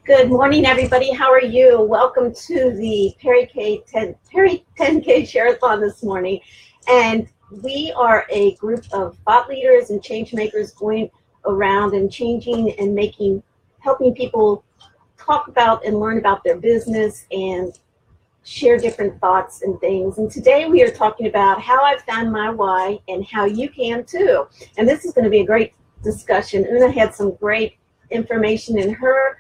Good morning, everybody. How are you? Welcome to the Perry 10K Share-a-thon this morning. And we are a group of thought leaders and change makers going around and changing and helping people talk about and learn about their business and share different thoughts and things. And today we are talking about how I found my why and how you can too. And this is going to be a great discussion. Una had some great information in her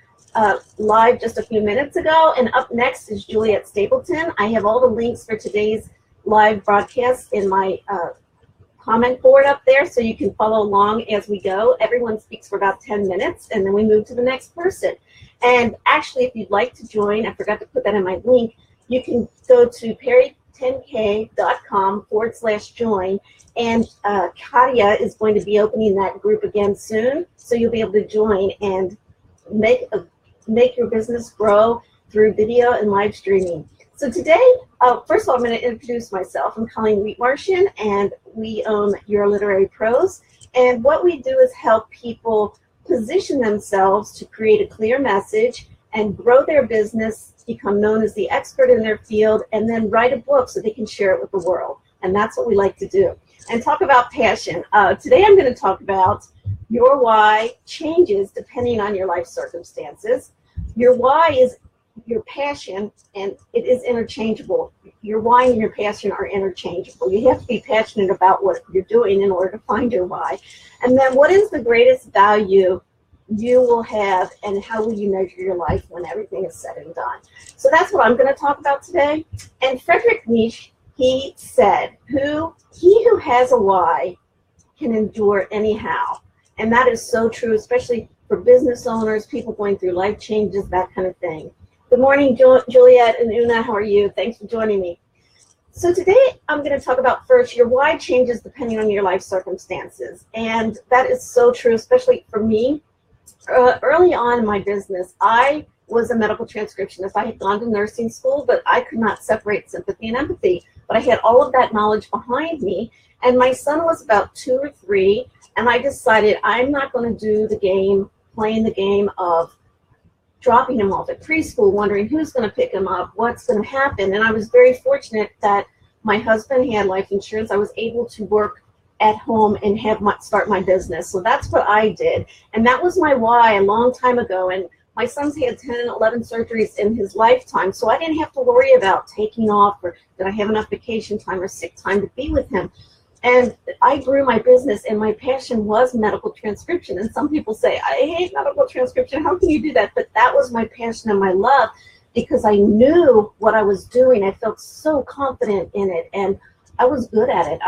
live just a few minutes ago, and up next is Juliet Stapleton. I have all the links for today's live broadcast in my comment board up there, so you can follow along as we go. Everyone speaks for about 10 minutes, and then we move to the next person. And actually, if you'd like to join, I forgot to put that in my link, you can go to perry10k.com/join, and Katia is going to be opening that group again soon, so you'll be able to join and make your business grow through video and live streaming. So today, first of all, I'm going to introduce myself. I'm Colleen Wheatmartian, and we own Your Literary Prose. And what we do is help people position themselves to create a clear message and grow their business, become known as the expert in their field, and then write a book so they can share it with the world. And that's what we like to do. And talk about passion. Today I'm going to talk about your why changes depending on your life circumstances. Your why is your passion, and it is interchangeable. Your why and your passion are interchangeable. You have to be passionate about what you're doing in order to find your why. And then what is the greatest value you will have, and how will you measure your life when everything is said and done? So that's what I'm going to talk about today. And Friedrich Nietzsche, he said, he who has a why can endure anyhow. And that is so true, especially for business owners, people going through life changes, that kind of thing. Good morning, Juliet and Una. How are you? Thanks for joining me. So today I'm going to talk about first, your why changes depending on your life circumstances. And that is so true, especially for me. Early on in my business, I was a medical transcriptionist. I had gone to nursing school, but I could not separate sympathy and empathy. But I had all of that knowledge behind me. And my son was about 2 or 3, and I decided I'm not going to do playing the game of dropping him off at preschool, wondering who's going to pick him up, what's going to happen. And I was very fortunate that my husband had life insurance. I was able to work at home and start my business. So that's what I did. And that was my why a long time ago. And my son's had 10, 11 surgeries in his lifetime. So I didn't have to worry about taking off, or did I have enough vacation time or sick time to be with him. And I grew my business, and my passion was medical transcription. And some people say, I hate medical transcription. How can you do that? But that was my passion and my love, because I knew what I was doing. I felt so confident in it, and I was good at it.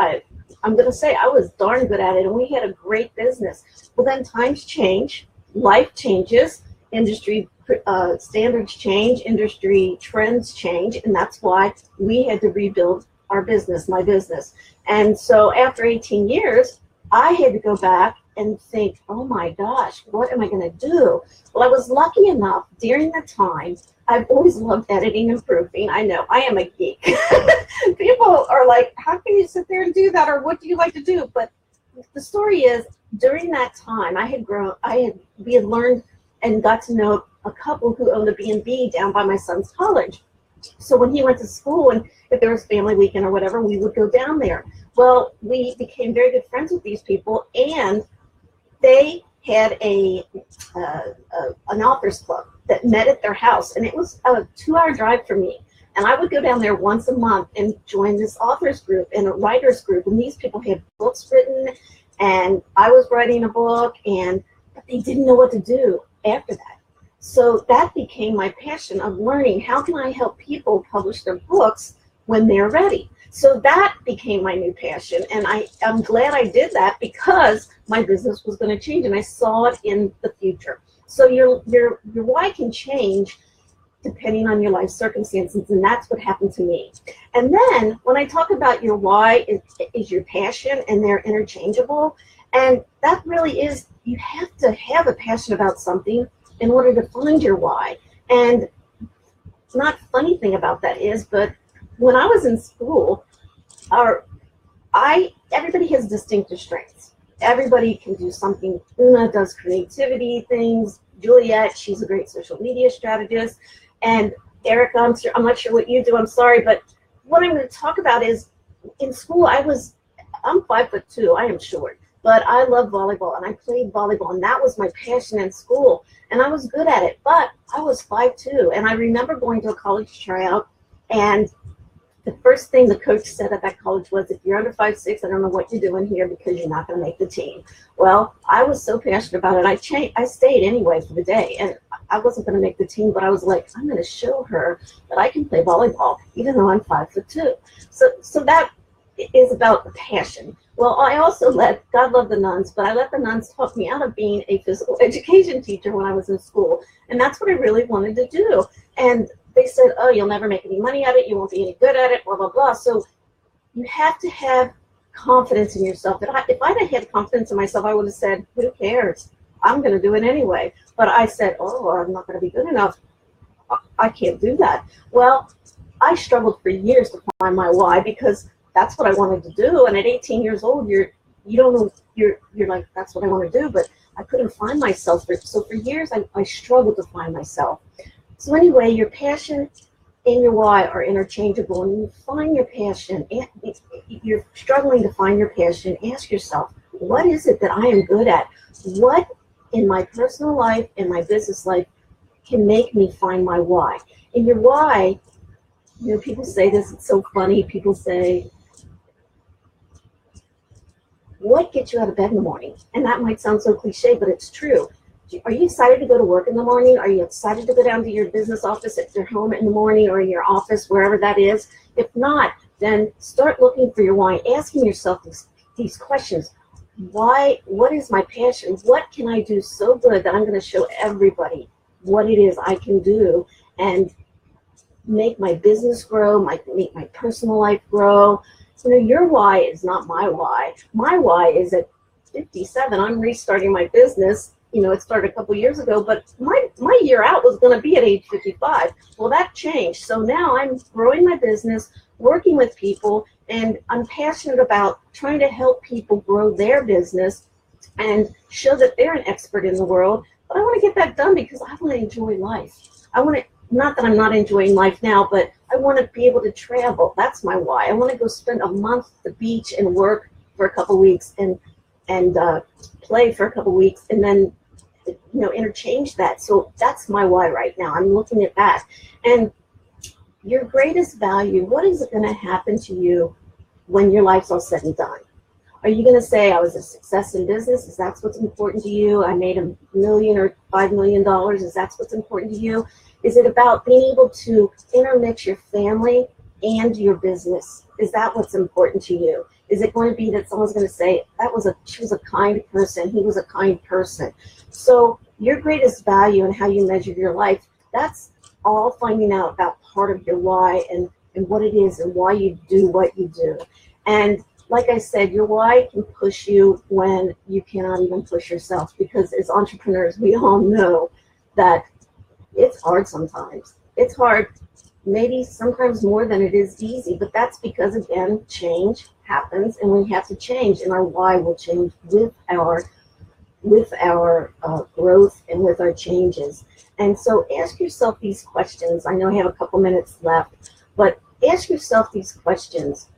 I'm going to say I was darn good at it, and we had a great business. Well, then times change, life changes, industry standards change, industry trends change, and that's why we had to rebuild our business, my business. And so after 18 years, I had to go back and think, oh my gosh, what am I going to do? Well, I was lucky enough during the time. I've always loved editing and proofing. I know, I am a geek. People are like, how can you sit there and do that? Or what do you like to do? But the story is, during that time, we had learned and got to know a couple who owned a B&B down by my son's college. So when he went to school, and if there was family weekend or whatever, we would go down there. Well, we became very good friends with these people, and they had an authors club that met at their house, and it was a 2-hour drive for me. And I would go down there once a month and join this authors group and a writers group, and these people had books written, and I was writing a book, but they didn't know what to do after that. So that became my passion of learning, how can I help people publish their books when they're ready? So that became my new passion, and I'm glad I did that, because my business was going to change, and I saw it in the future. So your why can change depending on your life circumstances, and that's what happened to me. And then when I talk about your why is your passion, and they're interchangeable, and that really is, you have to have a passion about something in order to find your why. And not funny thing about that is, but when I was in school, everybody has distinctive strengths. everybody can do something. Una does creativity things. Juliet, she's a great social media strategist. And Erica, I'm not sure what you do, I'm sorry, but what I'm going to talk about is in school, I'm 5'2", I am short, but I love volleyball and I played volleyball and that was my passion in school and I was good at it, but I was 5'2", and I remember going to a college tryout and the first thing the coach said at that college was, if you're under 5'6", I don't know what you're doing here because you're not going to make the team. Well, I was so passionate about it. I stayed anyway for the day, and I wasn't going to make the team, but I was like, I'm going to show her that I can play volleyball, even though I'm 5'2". So that is about the passion. Well, I also God love the nuns, but I let the nuns talk me out of being a physical education teacher when I was in school, and that's what I really wanted to do. And they said, oh, you'll never make any money at it, you won't be any good at it, blah, blah, blah. So you have to have confidence in yourself. If I'd have had confidence in myself, I would have said, who cares? I'm going to do it anyway. But I said, oh, I'm not going to be good enough. I can't do that. Well, I struggled for years to find my why because that's what I wanted to do. And at 18 years old, you don't know, you're like, that's what I want to do. But I couldn't find myself. So for years, I struggled to find myself. So anyway, your passion and your why are interchangeable. And when you find your passion, you're struggling to find your passion, ask yourself, what is it that I am good at? What in my personal life and my business life can make me find my why? And your why, people say this, it's so funny. People say, what gets you out of bed in the morning? And that might sound so cliche, but it's true. Are you excited to go to work in the morning? Are you excited to go down to your business office at your home in the morning or in your office, wherever that is? If not, then start looking for your why, asking yourself these questions. Why? What is my passion? What can I do so good that I'm going to show everybody what it is I can do and make my business grow, make my personal life grow? So your why is not my why. My why is at 57, I'm restarting my business. It started a couple years ago, but my year out was going to be at age 55. Well, that changed. So now I'm growing my business, working with people, and I'm passionate about trying to help people grow their business and show that they're an expert in the world. But I want to get that done because I want to enjoy life. Not that I'm not enjoying life now, but I want to be able to travel. That's my why. I want to go spend a month at the beach and work for a couple weeks and play for a couple weeks and then interchange that. So that's my why right now. I'm looking at that. And your greatest value, what is it going to happen to you when your life's all said and done? Are you going to say I was a success in business? Is that what's important to you? I made $1 million or $5 million. Is that what's important to you? Is it about being able to intermix your family and your business? Is that what's important to you? Is it going to be that someone's going to say, she was a kind person, he was a kind person? So your greatest value and how you measure your life, that's all finding out about part of your why and what it is and why you do what you do. And like I said, your why can push you when you cannot even push yourself, because as entrepreneurs, we all know that it's hard sometimes. It's hard, maybe sometimes more than it is easy, but that's because, again, change happens and we have to change, and our why will change with our growth and with our changes. And so ask yourself these questions. I know I have a couple minutes left, but ask yourself these questions.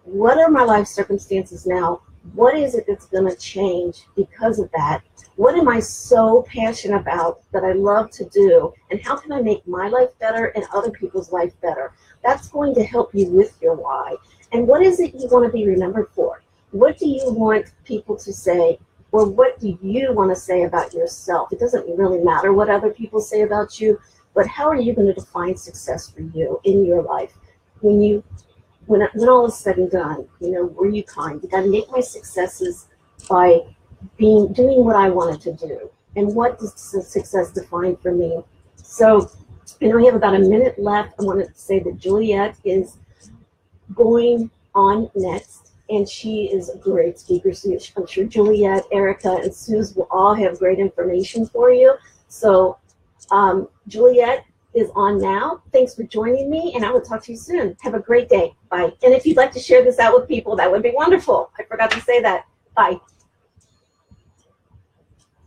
What are my life circumstances now? What is it that's going to change because of that? What am I so passionate about that I love to do? And how can I make my life better and other people's life better? That's going to help you with your why. And what is it you want to be remembered for? What do you want people to say? Or what do you want to say about yourself? It doesn't really matter what other people say about you, but how are you going to define success for you in your life? When all is said and done, were you kind? Did I make my successes by doing what I wanted to do? And what does success define for me? So I know we have about a minute left. I want to say that Juliet is going on next, and she is a great speaker. So I'm sure Juliet, Erica, and Suze will all have great information for you. So Juliet is on now. Thanks for joining me, and I will talk to you soon. Have a great day. Bye. And if you'd like to share this out with people, that would be wonderful. I forgot to say that. Bye.